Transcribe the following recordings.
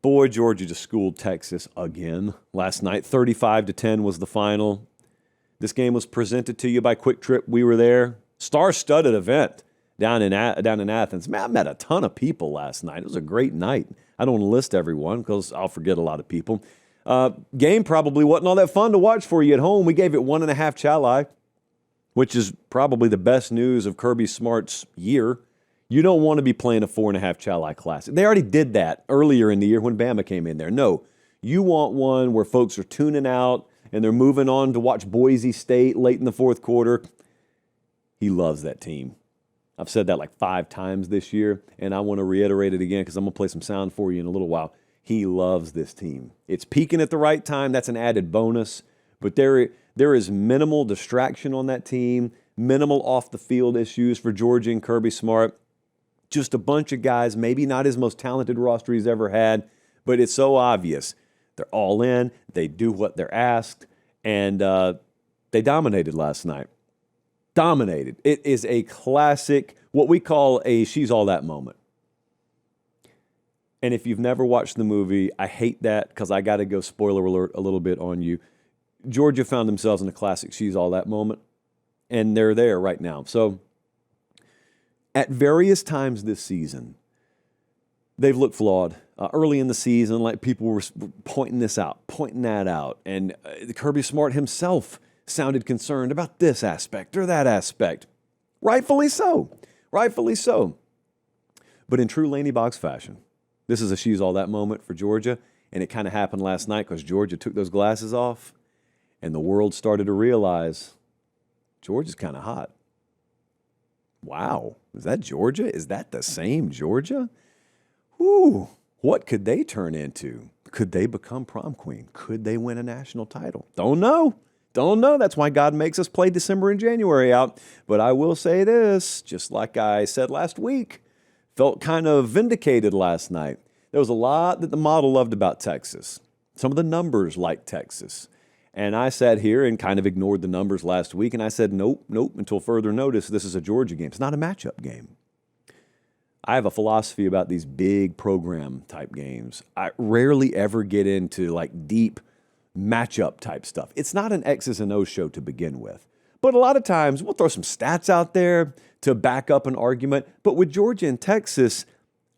Boy, Georgia just schooled Texas again last night. 35-10 was the final. This game was presented to you by Quick Trip. We were there. Star-studded event down in Athens. Man, I met a ton of people last night. It was a great night. I don't want to list everyone because I'll forget a lot of people. Game probably wasn't all that fun to watch for you at home. We gave it 1.5 Chalai, which is probably the best news of Kirby Smart's year. You don't want to be playing a 4.5 Chalai Classic. They already did that earlier in the year when Bama came in there. No, you want one where folks are tuning out and they're moving on to watch Boise State late in the fourth quarter. He loves that team. I've said that like 5 times this year, and I want to reiterate it again because I'm going to play some sound for you in a little while. He loves this team. It's peaking at the right time. That's an added bonus. But there is minimal distraction on that team, minimal off-the-field issues for Georgia and Kirby Smart. Just a bunch of guys, maybe not his most talented roster he's ever had, but it's so obvious. They're all in. They do what they're asked, and they dominated last night. Dominated. It is a classic, what we call a she's all that moment. And if you've never watched the movie, I hate that because I got to go spoiler alert a little bit on you. Georgia found themselves in a classic she's all that moment, and they're there right now. So at various times this season, they've looked flawed. Early in the season, like people were pointing this out, pointing that out. And Kirby Smart himself sounded concerned about this aspect or that aspect. Rightfully so. Rightfully so. But in true Laney Boggs fashion, this is a she's all that moment for Georgia. And it kind of happened last night because Georgia took those glasses off and the world started to realize Georgia's kind of hot. Wow. Is that Georgia? Is that the same Georgia? Ooh, what could they turn into? Could they become prom queen? Could they win a national title? Don't know. Don't know. That's why God makes us play December and January out. But I will say this, just like I said last week, felt kind of vindicated last night. There was a lot that the model loved about Texas. Some of the numbers like Texas. And I sat here and kind of ignored the numbers last week, and I said, nope, until further notice, this is a Georgia game. It's not a matchup game. I have a philosophy about these big program type games. I rarely ever get into like deep matchup type stuff. It's not an X's and O's show to begin with. But a lot of times we'll throw some stats out there to back up an argument. But with Georgia and Texas,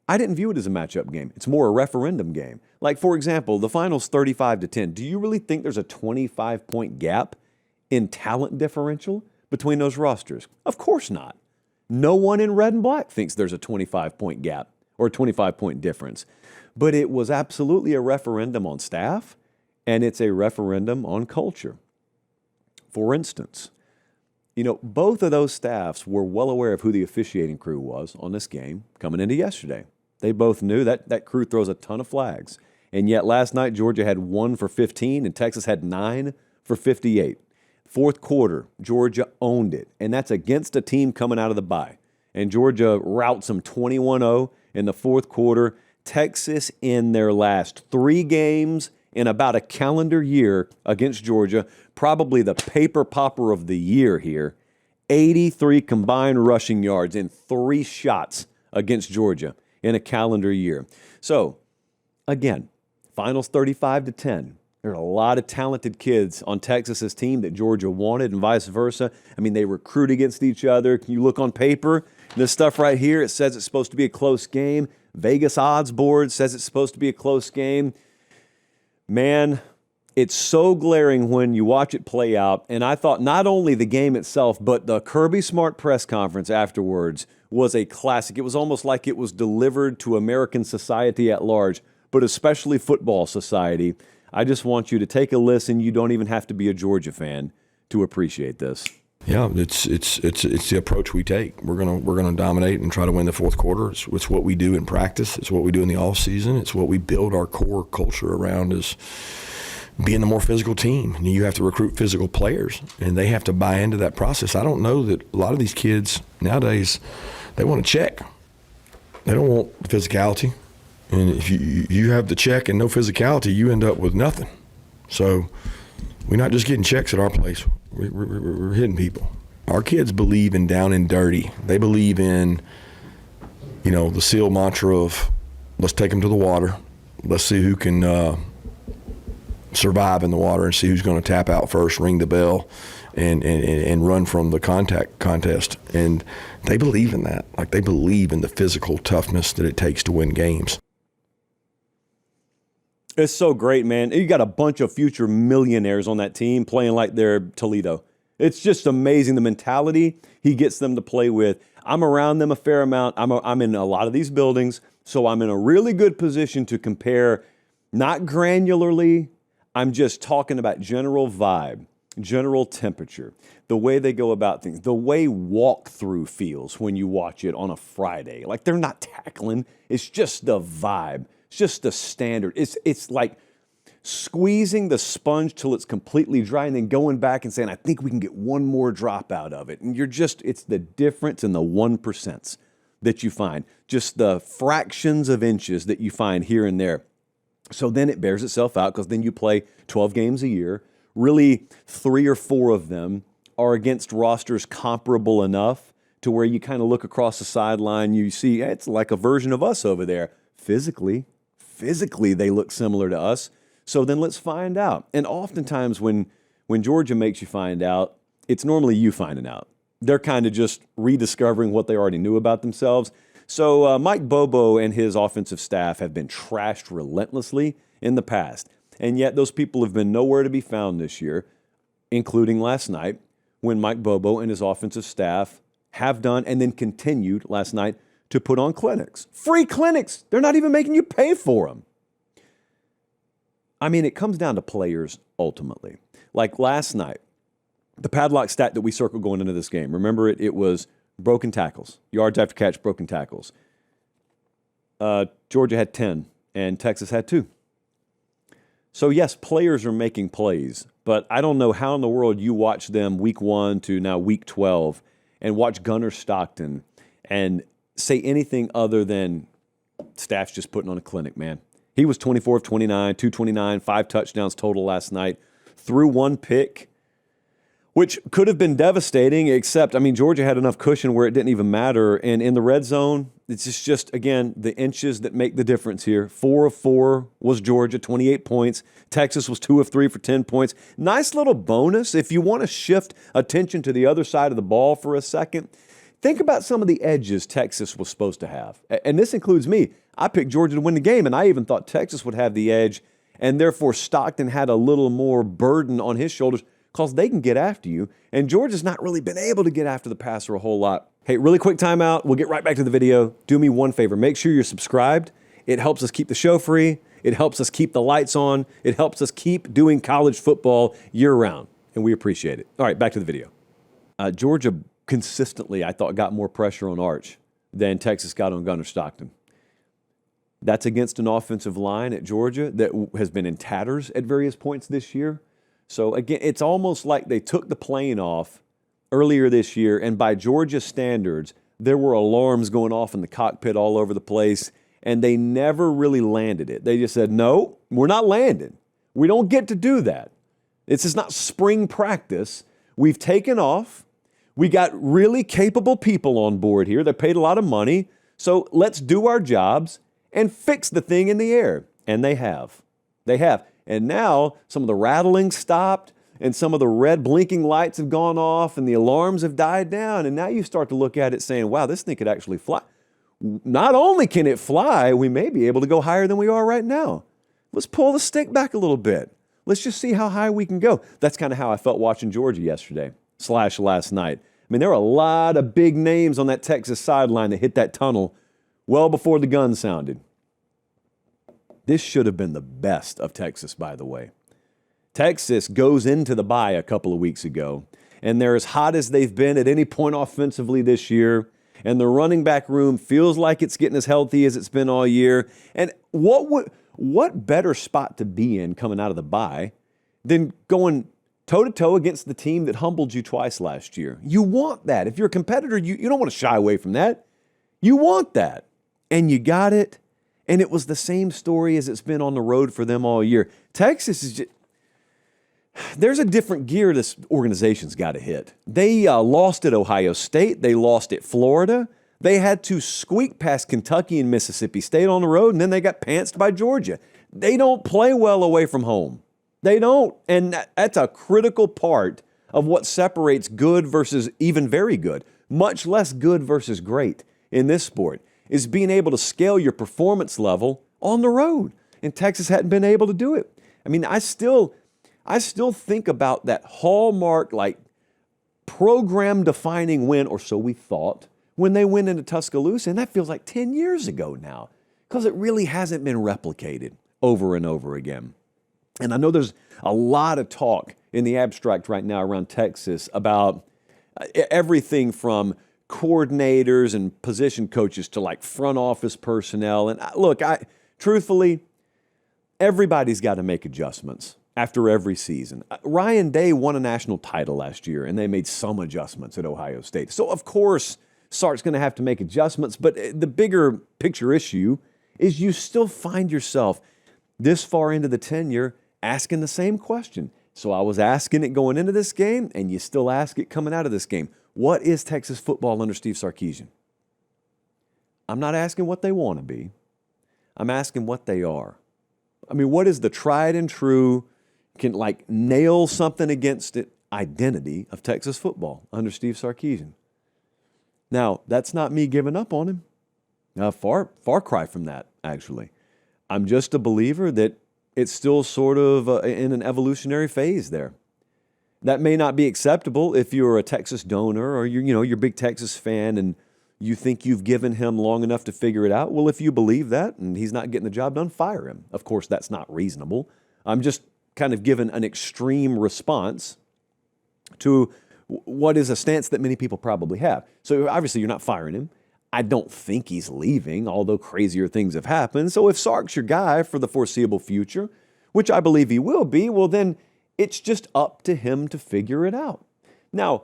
I didn't view it as a matchup game. It's more a referendum game. Like, for example, the final's 35-10. Do you really think there's a 25-point gap in talent differential between those rosters? Of course not. No one in red and black thinks there's a 25-point gap or a 25-point difference. But it was absolutely a referendum on staff, and it's a referendum on culture. For instance, both of those staffs were well aware of who the officiating crew was on this game coming into yesterday. They both knew that crew throws a ton of flags. And yet last night, Georgia had 1 for 15, and Texas had 9 for 58. Fourth quarter, Georgia owned it, and that's against a team coming out of the bye. And Georgia routs them 21-0 in the fourth quarter. Texas, in their last 3 games in about a calendar year against Georgia, probably the paper popper of the year here, 83 combined rushing yards in 3 shots against Georgia in a calendar year. So, again, finals 35-10. There are a lot of talented kids on Texas's team that Georgia wanted and vice versa. I mean, they recruit against each other. You look on paper, this stuff right here, it says it's supposed to be a close game. Vegas odds board says it's supposed to be a close game. Man, it's so glaring when you watch it play out. And I thought not only the game itself, but the Kirby Smart press conference afterwards was a classic. It was almost like it was delivered to American society at large, but especially football society. I just want you to take a listen. You don't even have to be a Georgia fan to appreciate this. Yeah, it's the approach we take. We're gonna dominate and try to win the fourth quarter. It's what we do in practice. It's what we do in the off season. It's what we build our core culture around is being the more physical team. And you have to recruit physical players, and they have to buy into that process. I don't know that a lot of these kids nowadays, they want to check. They don't want physicality. And if you have the check and no physicality, you end up with nothing. So we're not just getting checks at our place. We're hitting people. Our kids believe in down and dirty. They believe in, the SEAL mantra of let's take them to the water. let's see who can survive in the water and see who's going to tap out first, ring the bell, and run from the contact contest. And they believe in that. Like, they believe in the physical toughness that it takes to win games. It's so great, man. You got a bunch of future millionaires on that team playing like they're Toledo. It's just amazing the mentality he gets them to play with. I'm around them a fair amount. I'm in a lot of these buildings, so I'm in a really good position to compare, not granularly. I'm just talking about general vibe, general temperature, the way they go about things, the way walkthrough feels when you watch it on a Friday. Like, they're not tackling. It's just the vibe. It's just the standard. It's like squeezing the sponge till it's completely dry and then going back and saying, I think we can get one more drop out of it. And it's the difference in the 1% that you find, just the fractions of inches that you find here and there. So then it bears itself out, because then you play 12 games a year. Really, 3 or 4 of them are against rosters comparable enough to where you kind of look across the sideline, you see, it's like a version of us over there. Physically, they look similar to us. So then let's find out. And oftentimes when Georgia makes you find out, it's normally you finding out. They're kind of just rediscovering what they already knew about themselves. So Mike Bobo and his offensive staff have been trashed relentlessly in the past. And yet those people have been nowhere to be found this year, including last night when Mike Bobo and his offensive staff have done and then continued last night to put on clinics. Free clinics. They're not even making you pay for them. I mean, it comes down to players ultimately. Like last night, the padlock stat that we circled going into this game, remember it was broken tackles, yards after catch, broken tackles. Georgia had 10 and Texas had 2. So yes, players are making plays, but I don't know how in the world you watch them week 1 to now week 12 and watch Gunnar Stockton and say anything other than staff's just putting on a clinic, man. He was 24 of 29, 229, 5 touchdowns total last night, threw 1 pick, which could have been devastating, except, I mean, Georgia had enough cushion where it didn't even matter. And in the red zone, it's just again, the inches that make the difference here. 4 of 4 was Georgia, 28 points. Texas was 2 of 3 for 10 points. Nice little bonus. If you want to shift attention to the other side of the ball for a second, think about some of the edges Texas was supposed to have. And this includes me. I picked Georgia to win the game, and I even thought Texas would have the edge, and therefore Stockton had a little more burden on his shoulders because they can get after you, and Georgia's not really been able to get after the passer a whole lot. Hey, really quick timeout. We'll get right back to the video. Do me one favor. Make sure you're subscribed. It helps us keep the show free. It helps us keep the lights on. It helps us keep doing college football year-round, and we appreciate it. All right, back to the video. Georgia consistently, I thought, got more pressure on Arch than Texas got on Gunnar Stockton. That's against an offensive line at Georgia that has been in tatters at various points this year. So, again, it's almost like they took the plane off earlier this year, and by Georgia standards, there were alarms going off in the cockpit all over the place, and they never really landed it. They just said, no, we're not landing. We don't get to do that. This is not spring practice. We've taken off. We got really capable people on board here. They paid a lot of money. So let's do our jobs and fix the thing in the air. And they have. They have. And now some of the rattling stopped and some of the red blinking lights have gone off and the alarms have died down. And now you start to look at it saying, wow, this thing could actually fly. Not only can it fly, we may be able to go higher than we are right now. Let's pull the stick back a little bit. Let's just see how high we can go. That's kind of how I felt watching Georgia yesterday / last night. I mean, there were a lot of big names on that Texas sideline that hit that tunnel well before the gun sounded. This should have been the best of Texas, by the way. Texas goes into the bye a couple of weeks ago, and they're as hot as they've been at any point offensively this year, and the running back room feels like it's getting as healthy as it's been all year. And what better spot to be in coming out of the bye than going toe-to-toe against the team that humbled you twice last year? You want that. If you're a competitor, you don't want to shy away from that. You want that. And you got it. And it was the same story as it's been on the road for them all year. Texas is just, there's a different gear this organization's got to hit. They lost at Ohio State. They lost at Florida. They had to squeak past Kentucky and Mississippi State on the road, and then they got pantsed by Georgia. They don't play well away from home. They don't. And that's a critical part of what separates good versus even very good, much less good versus great in this sport, is being able to scale your performance level on the road. And Texas hadn't been able to do it. I mean, I still think about that hallmark, like program-defining win, or so we thought, when they went into Tuscaloosa, and that feels like 10 years ago now, because it really hasn't been replicated over and over again. And I know there's a lot of talk in the abstract right now around Texas about everything from coordinators and position coaches to like front office personnel. And look, truthfully, everybody's got to make adjustments after every season. Ryan Day won a national title last year, and they made some adjustments at Ohio State. So, of course, Sark's going to have to make adjustments, but the bigger picture issue is you still find yourself this far into the tenure asking the same question. So I was asking it going into this game, and you still ask it coming out of this game. What is Texas football under Steve Sarkisian? I'm not asking what they want to be. I'm asking what they are. I mean, what is the tried and true, can like nail something against it, identity of Texas football under Steve Sarkisian? Now, that's not me giving up on him. Far cry from that, actually. I'm just a believer that it's still sort of in an evolutionary phase there. That may not be acceptable if you're a Texas donor or you're a big Texas fan and you think you've given him long enough to figure it out. Well, if you believe that and he's not getting the job done, fire him. Of course, that's not reasonable. I'm just kind of giving an extreme response to what is a stance that many people probably have. So obviously you're not firing him. I don't think he's leaving, although crazier things have happened. So if Sark's your guy for the foreseeable future, which I believe he will be, well then it's just up to him to figure it out. Now,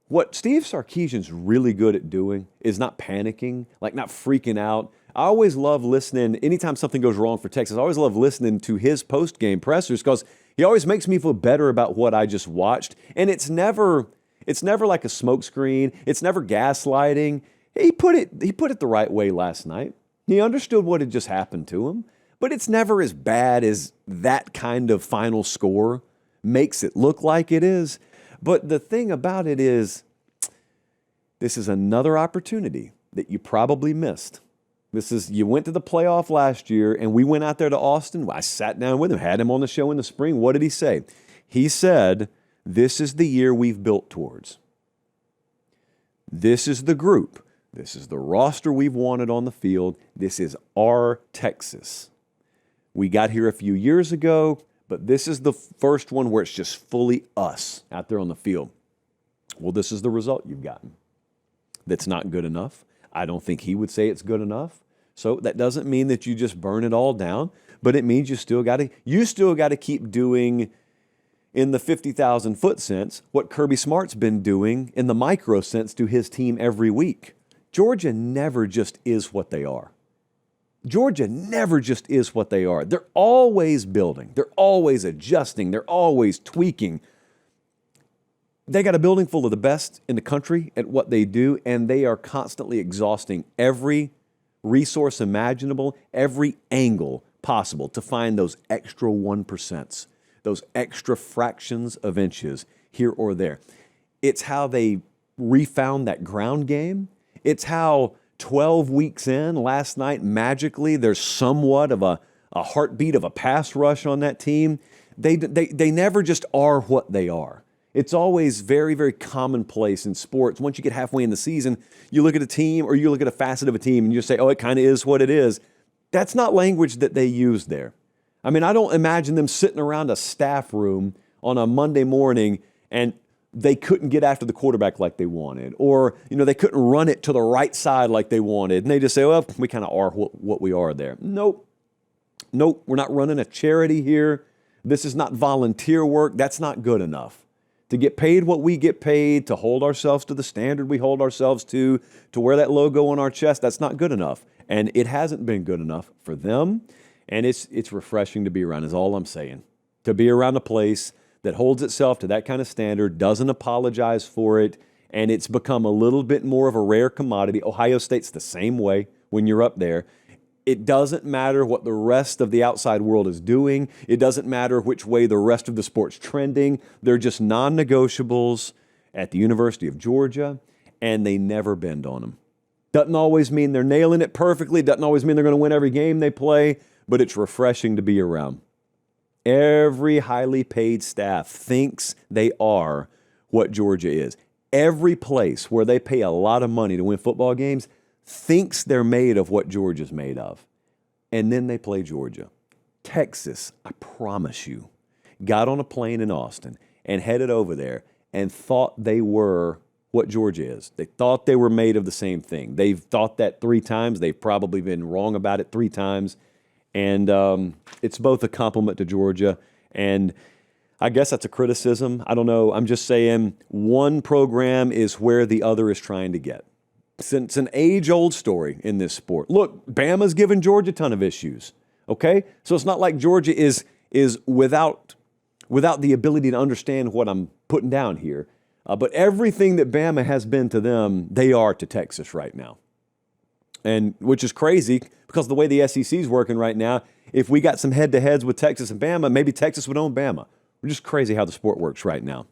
what Steve Sarkisian's really good at doing is not panicking, like not freaking out. I always love listening, anytime something goes wrong for Texas, I always love listening to his post-game pressers because he always makes me feel better about what I just watched. And it's never like a smokescreen. It's never gaslighting. He put it the right way last night. He understood what had just happened to him, but it's never as bad as that kind of final score makes it look like it is. But the thing about it is, this is another opportunity that you probably missed. You went to the playoff last year, and we went out there to Austin. I sat down with him, had him on the show in the spring. What did he say? He said, this is the year we've built towards. This is the group. This is the roster we've wanted on the field. This is our Texas. We got here a few years ago, but this is the first one where it's just fully us out there on the field. Well, this is the result you've gotten. That's not good enough. I don't think he would say it's good enough. So that doesn't mean that you just burn it all down, but it means you still got to keep doing, in the 50,000-foot sense, what Kirby Smart's been doing in the micro sense to his team every week. Georgia never just is what they are. Georgia never just is what they are. They're always building. They're always adjusting. They're always tweaking. They got a building full of the best in the country at what they do, and they are constantly exhausting every resource imaginable, every angle possible to find those extra 1%, those extra fractions of inches here or there. It's how they refound that ground game. It's how 12 weeks in, last night, magically, there's somewhat of a heartbeat of a pass rush on that team. They never just are what they are. It's always very, very commonplace in sports. Once you get halfway in the season, you look at a team or you look at a facet of a team and you say, oh, it kind of is what it is. That's not language that they use there. I mean, I don't imagine them sitting around a staff room on a Monday morning and they couldn't get after the quarterback like they wanted, or they couldn't run it to the right side like they wanted, and they just say, well, we kind of are what we are there. Nope, we're not running a charity here. This is not volunteer work. That's not good enough. To get paid what we get paid, to hold ourselves to the standard we hold ourselves to wear that logo on our chest, that's not good enough. And it hasn't been good enough for them, and it's refreshing to be around, is all I'm saying. To be around a place that holds itself to that kind of standard, doesn't apologize for it, and it's become a little bit more of a rare commodity. Ohio State's the same way when you're up there. It doesn't matter what the rest of the outside world is doing. It doesn't matter which way the rest of the sport's trending. They're just non-negotiables at the University of Georgia, and they never bend on them. Doesn't always mean they're nailing it perfectly. Doesn't always mean they're going to win every game they play, but it's refreshing to be around. Every highly paid staff thinks they are what Georgia is. Every place where they pay a lot of money to win football games thinks they're made of what Georgia's made of. And then they play Georgia. Texas, I promise you, got on a plane in Austin and headed over there and thought they were what Georgia is. They thought they were made of the same thing. They've thought that 3 times. They've probably been wrong about it 3 times. And it's both a compliment to Georgia, and I guess that's a criticism. I don't know. I'm just saying one program is where the other is trying to get. It's an age-old story in this sport. Look, Bama's given Georgia a ton of issues, okay? So it's not like Georgia is without the ability to understand what I'm putting down here. But everything that Bama has been to them, they are to Texas right now. And which is crazy because the way the SEC is working right now, if we got some head-to-heads with Texas and Bama, maybe Texas would own Bama. We're just crazy how the sport works right now.